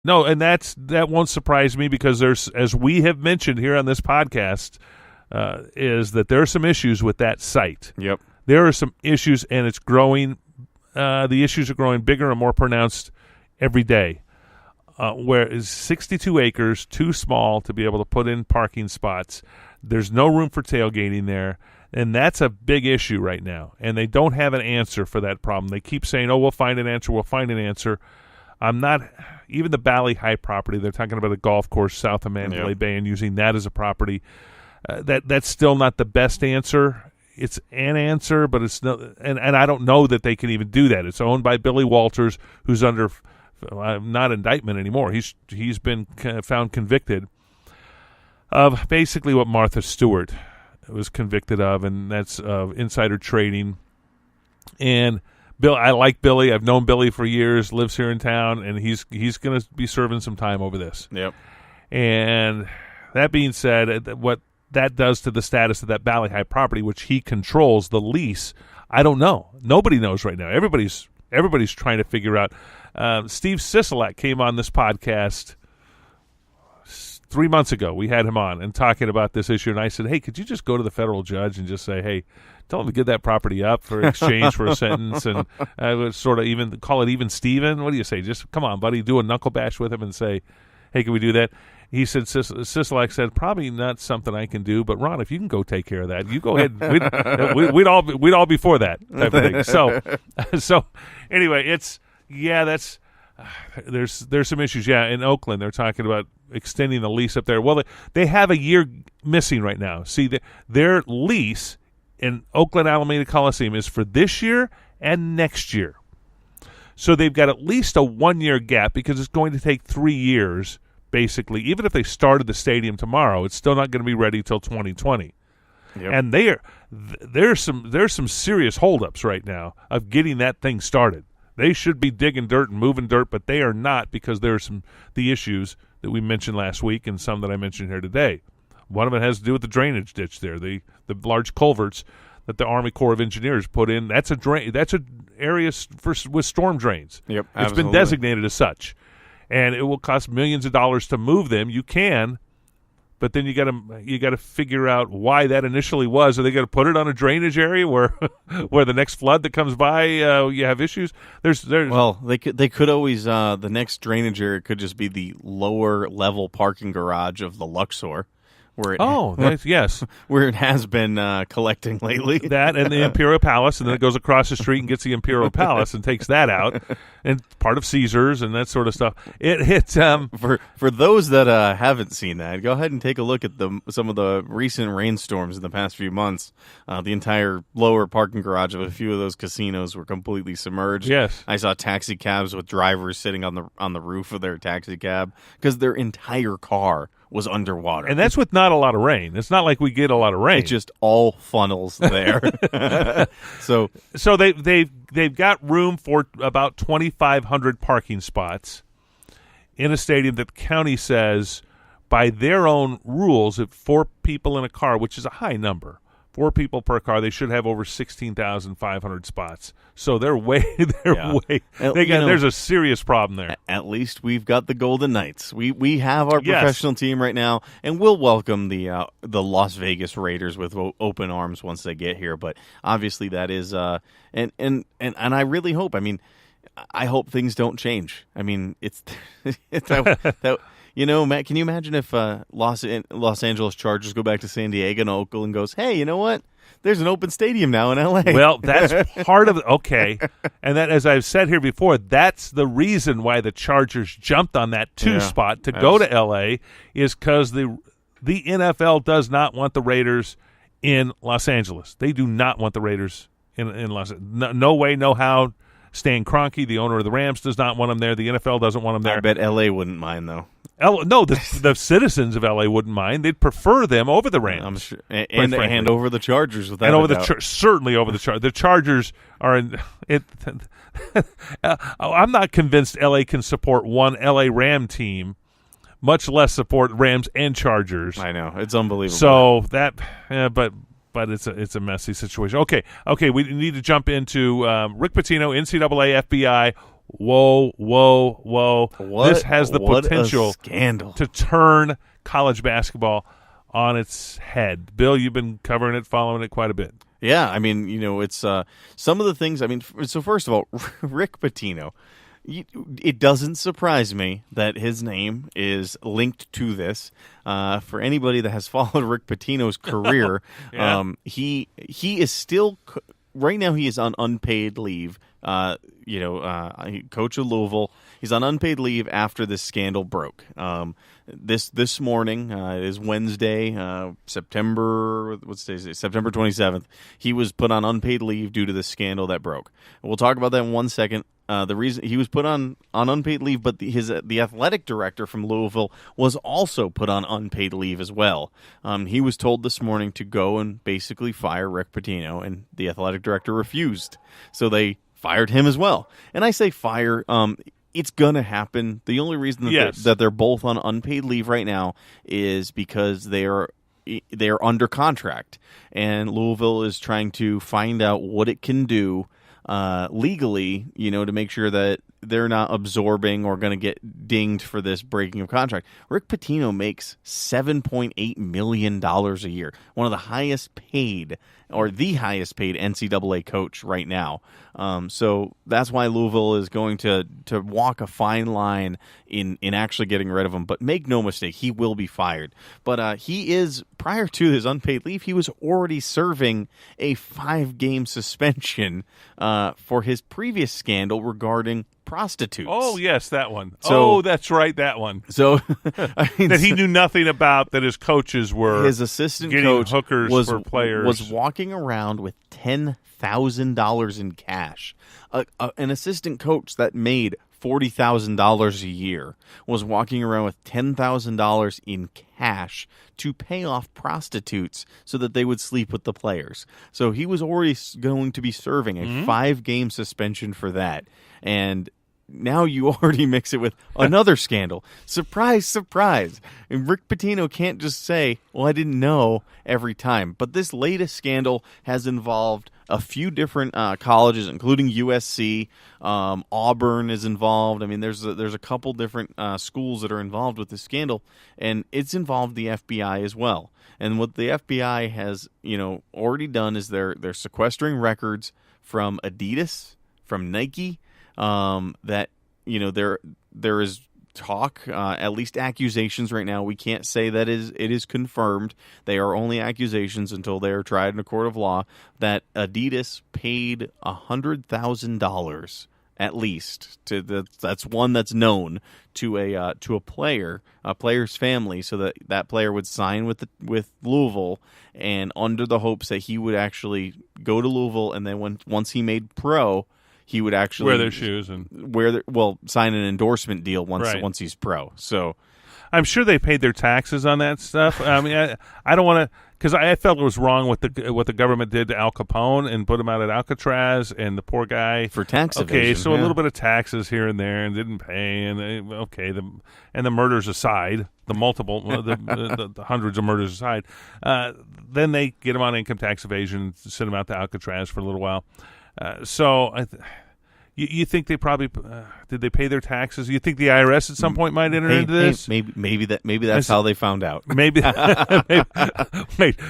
No, and that won't surprise me because there's, as we have mentioned here on this podcast, is that there are some issues with that site. Yep. There are some issues, and it's growing. The issues are growing bigger and more pronounced every day. Where is 62 acres too small to be able to put in parking spots? There's no room for tailgating there, and that's a big issue right now. And they don't have an answer for that problem. They keep saying, "Oh, we'll find an answer. We'll find an answer." I'm not even the Bally High property. They're talking about a golf course south of Mandalay Bay and using that as a property. That's still not the best answer. It's an answer, but it's not. And I don't know that they can even do that. It's owned by Billy Walters, who's under not indictment anymore. He's been found convicted of basically what Martha Stewart was convicted of, and that's insider trading. And Bill, I like Billy. I've known Billy for years. Lives here in town, and he's going to be serving some time over this. Yep. And that being said, what that does to the status of that Bally High property, which he controls, the lease, I don't know. Nobody knows right now. Everybody's trying to figure out. Steve Sisolak came on this podcast 3 months ago. We had him on and talking about this issue, and I said, "Hey, could you just go to the federal judge and just say, hey, tell him to give that property up for exchange for a sentence, and I would sort of even call it even Steven? What do you say? Just come on, buddy, do a knuckle bash with him and say, hey, can we do that?" He said, Sisolak said, "Probably not something I can do, but Ron, if you can go take care of that, you go ahead. We'd all be for that type of thing." So anyway, that's there's some issues. Yeah, in Oakland, they're talking about extending the lease up there. Well, they have a year missing right now. See, their lease in Oakland Alameda Coliseum is for this year and next year. So they've got at least a 1 year gap because it's going to take 3 years. Basically, even if they started the stadium tomorrow, it's still not going to be ready till 2020. Yep. And there's some serious holdups right now of getting that thing started. They should be digging dirt and moving dirt, but they are not because there are the issues that we mentioned last week and some that I mentioned here today. One of it has to do with the drainage ditch there, the large culverts that the Army Corps of Engineers put in. That's a drain. That's an area with storm drains. Yep, it's been designated as such. And it will cost millions of dollars to move them. You can, but then you got to figure out why that initially was. Are they going to put it on a drainage area where the next flood that comes by you have issues? Well, they could always the next drainage area could just be the lower level parking garage of the Luxor. Yes. Where it has been collecting lately. That and the Imperial Palace, and then it goes across the street and gets the Imperial Palace and takes that out, and part of Caesars and that sort of stuff. For those that haven't seen that, go ahead and take a look at some of the recent rainstorms in the past few months. The entire lower parking garage of a few of those casinos were completely submerged. Yes, I saw taxi cabs with drivers sitting on the roof of their taxi cab because their entire car was underwater. And that's with not a lot of rain. It's not like we get a lot of rain. It just all funnels there. So they've got room for about 2,500 parking spots in a stadium that the county says, by their own rules, if 4 people in a car, which is a high number, 4 people per car, they should have over 16,500 spots. So they're way. There's a serious problem there. At least we've got the Golden Knights. We have our professional team right now, and we'll welcome the Las Vegas Raiders with open arms once they get here. But obviously that is and I really hope. I mean, I hope things don't change. I mean, it's that. You know, Matt, can you imagine if Los Angeles Chargers go back to San Diego and Oakland goes, hey, you know what? There's an open stadium now in L.A. Well, that's part of it. Okay. And that, as I've said here before, that's the reason why the Chargers jumped on that spot to go to L.A. is because the NFL does not want the Raiders in Los Angeles. They do not want the Raiders in Los Angeles. No way, no how. Stan Kroenke, the owner of the Rams, does not want them there. The NFL doesn't want them there. I bet L.A. wouldn't mind, though. No, the citizens of L.A. wouldn't mind. They'd prefer them over the Rams. I'm sure. And over the Chargers. Certainly over the Chargers. The Chargers are in it. I'm not convinced L.A. can support one L.A. Ram team, much less support Rams and Chargers. I know. It's unbelievable. So but it's a messy situation. Okay, we need to jump into Rick Pitino, NCAA, FBI. whoa, whoa, whoa. This has the potential scandal to turn college basketball on its head. Bill, you've been covering it, following it quite a bit. Yeah, I mean, it's some of the things. I mean, so first of all, Rick Pitino. It doesn't surprise me that his name is linked to this. For anybody that has followed Rick Pitino's career, Yeah. He is still right now. He is on unpaid leave. Coach of Louisville. He's on unpaid leave after this scandal broke. This morning is Wednesday, September 27th. He was put on unpaid leave due to the scandal that broke. We'll talk about that in 1 second. The reason he was put on unpaid leave, but the athletic director from Louisville was also put on unpaid leave as well. He was told this morning to go and basically fire Rick Pitino, and the athletic director refused. So they fired him as well. And I say fire. It's going to happen. The only reason that they're both on unpaid leave right now is because they are under contract, and Louisville is trying to find out what it can do legally, to make sure that they're not absorbing or going to get dinged for this breaking of contract. Rick Pitino makes $7.8 million a year, one of the highest paid, or the highest paid NCAA coach right now. So that's why Louisville is going to walk a fine line in actually getting rid of him. But make no mistake, he will be fired. But he is, prior to his unpaid leave, he was already serving a 5-game suspension for his previous scandal regarding prostitutes. Oh, yes, that one. So, that's right, that one. So that he knew nothing about, that his coaches were his assistant getting coach hookers for players. Was walking around with $10,000 in cash. An assistant coach that made $40,000 a year was walking around with $10,000 in cash to pay off prostitutes so that they would sleep with the players. So he was already going to be serving a 5-game suspension for that. And now you already mix it with another scandal. Surprise, surprise. And Rick Pitino can't just say, well, I didn't know every time. But this latest scandal has involved a few different colleges, including USC. Auburn is involved. I mean, there's a couple different schools that are involved with this scandal, and it's involved the FBI as well. And what the FBI has, already done is they're sequestering records from Adidas, from Nike. That there is talk, at least accusations right now. We can't say that it is confirmed. They are only accusations until they are tried in a court of law. That Adidas paid $100,000 at least that's one that's known to a player's family, so that player would sign with Louisville, and under the hopes that he would actually go to Louisville, and then once he made pro, he would actually wear their shoes and sign an endorsement deal once he's pro. So I'm sure they paid their taxes on that stuff. I mean, I don't want to, because I felt it was wrong what the government did to Al Capone and put him out at Alcatraz, and the poor guy for tax evasion. Okay, so a little bit of taxes here and there, and didn't pay, and the murders aside, the multiple the hundreds of murders aside, then they get him on income tax evasion, send him out to Alcatraz for a little while. You think they probably did they pay their taxes? You think the IRS at some point might enter into this? Maybe that's how they found out. Maybe.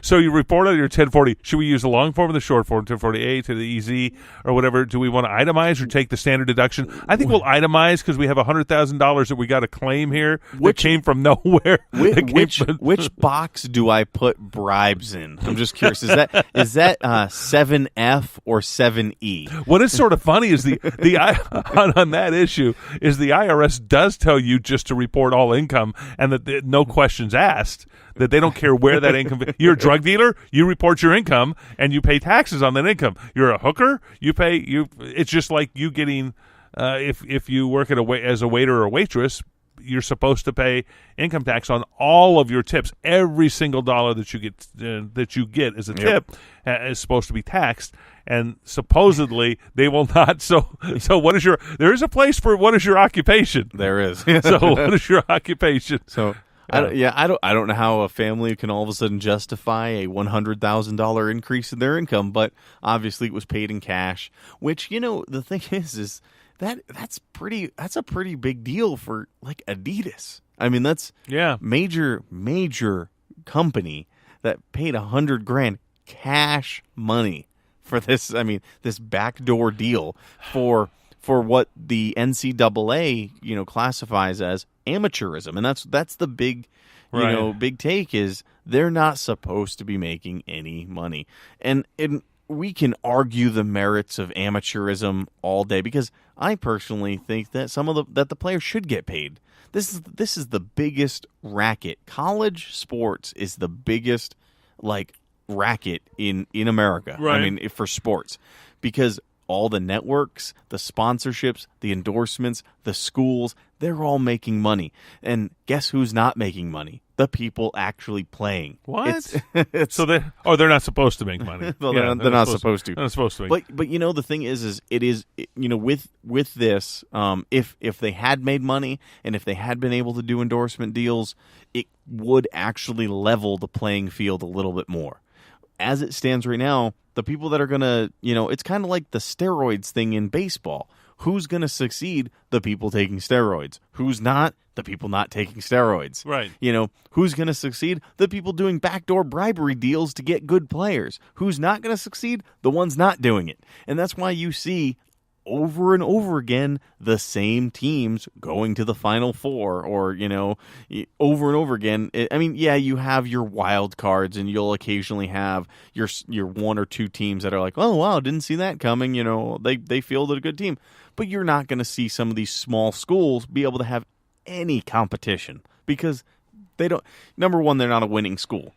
So you report on your 1040. Should we use the long form or the short form? 1040A to the EZ or whatever. Do we want to itemize or take the standard deduction? I think we'll itemize because we have $100,000 that we got to claim here, which came from nowhere. Which box do I put bribes in? I'm just curious. Is that 7F or 7E? What is sort of funny is on that issue is the IRS does tell you just to report all income, and that no questions asked, that they don't care where that income. You're a drug dealer, you report your income and you pay taxes on that income. You're a hooker, it's just like you getting if you work as a waiter or a waitress, you're supposed to pay income tax on all of your tips. Every single dollar that you get as a tip is supposed to be taxed, and supposedly they will not. So what is there is a place for what is your occupation? There is. So what is your occupation? So I don't know how a family can all of a sudden justify a $100,000 increase in their income, but obviously it was paid in cash. Which the thing is that's a pretty big deal for like Adidas. I mean, that's Yeah. major company that paid $100,000 cash money for this. I mean, this backdoor deal for what the NCAA, classifies as amateurism. And that's the big, big take is they're not supposed to be making any money. And we can argue the merits of amateurism all day because I personally think that that the players should get paid. This is the biggest racket. College sports is the biggest racket in America. Right. I mean, for sports, because all the networks, the sponsorships, the endorsements, the schools, they're all making money. And guess who's not making money? The people actually playing. What? So they're not supposed to make money. Well, they're not supposed to. They're not supposed to make. But the thing is with this, if they had made money and if they had been able to do endorsement deals, it would actually level the playing field a little bit more. As it stands right now, the people that are going to, it's kind of like the steroids thing in baseball. Who's going to succeed? The people taking steroids. Who's not? The people not taking steroids. Right. Who's going to succeed? The people doing backdoor bribery deals to get good players. Who's not going to succeed? The ones not doing it. And that's why you see over and over again the same teams going to the Final Four, or over and over again. You have your wild cards, and you'll occasionally have your one or two teams that are like, oh wow, didn't see that coming. They fielded a good team, but you're not going to see some of these small schools be able to have any competition because they don't. Number one, they're not a winning school.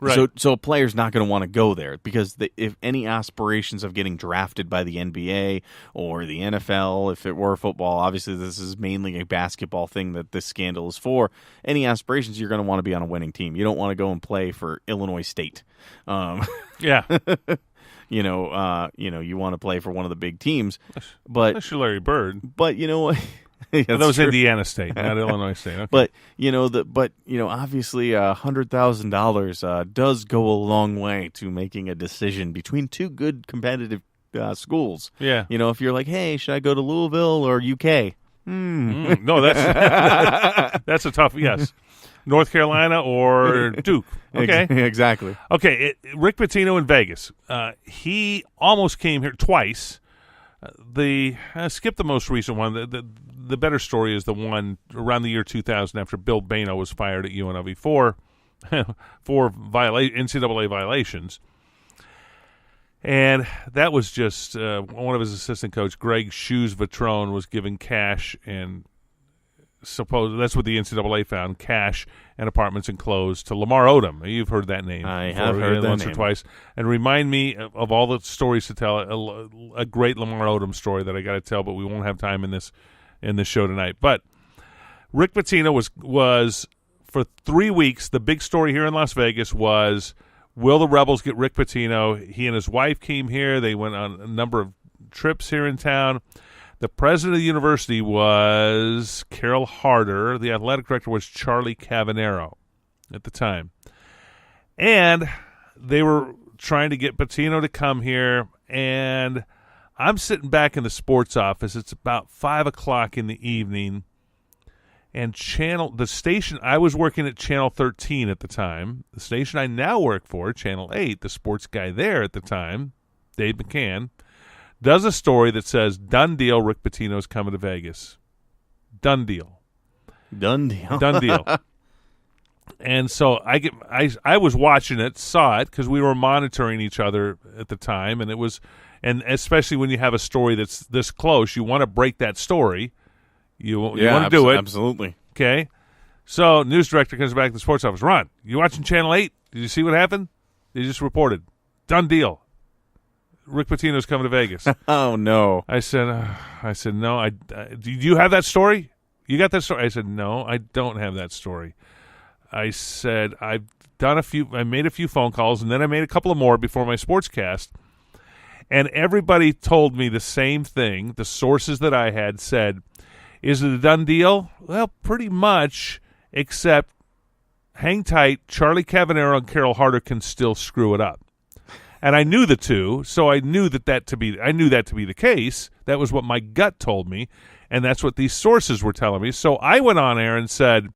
Right. So a player's not going to want to go there because if any aspirations of getting drafted by the NBA or the NFL, if it were football, obviously this is mainly a basketball thing that this scandal is for. Any aspirations, you're going to want to be on a winning team. You don't want to go and play for Illinois State. Yeah. You want to play for one of the big teams, but Unless you're Larry Bird. But you know what? That was true. Indiana State, not Illinois State. Okay. But obviously $100,000 does go a long way to making a decision between two good competitive schools. Yeah. If you're like, hey, should I go to Louisville or UK? No, that's a tough yes. North Carolina or Duke. Okay. Exactly. Okay, Rick Pitino in Vegas. He almost came here twice. Skip the most recent one. The better story is the one around the year 2000 after Bill Bano was fired at UNLV for NCAA violations. And that was just one of his assistant coach, Greg Shoes Vetrone, was giving cash and that's what the NCAA found, cash and apartments and clothes to Lamar Odom. You've heard that name. I have heard that once name. or twice. And remind me of all the stories to tell, a great Lamar Odom story that I got to tell, but we won't have time in this show tonight. But Rick Pitino was for 3 weeks, the big story here in Las Vegas was, will the Rebels get Rick Pitino? He and his wife came here. They went on a number of trips here in town. The president of the university was Carol Harder. The athletic director was Charlie Cavanero at the time. And they were trying to get Pitino to come here. And I'm sitting back in the sports office. It's about 5 o'clock in the evening. And the station, I was working at Channel 13 at the time. The station I now work for, Channel 8, the sports guy there at the time, Dave McCann, does a story that says, done deal, Rick Pitino's coming to Vegas. Done deal. Done deal. Done deal. And so I was watching it, saw it, because we were monitoring each other at the time, and especially when you have a story that's this close, you want to break that story. You want to do it. Absolutely. Okay. So news director comes back to the sports office. Ron, you watching Channel 8? Did you see what happened? They just reported. Done deal. Rick Pitino's coming to Vegas. Oh, no. I said, no. Do you have that story? You got that story? I said, no, I don't have that story. I said, I made a few phone calls, and then I made a couple of more before my sportscast, and everybody told me the same thing. The sources that I had said, is it a done deal? Well, pretty much, except hang tight, Charlie Cavanero and Carol Harder can still screw it up. And I knew the two, so I knew that to be the case. That was what my gut told me, and that's what these sources were telling me. So I went on air and said,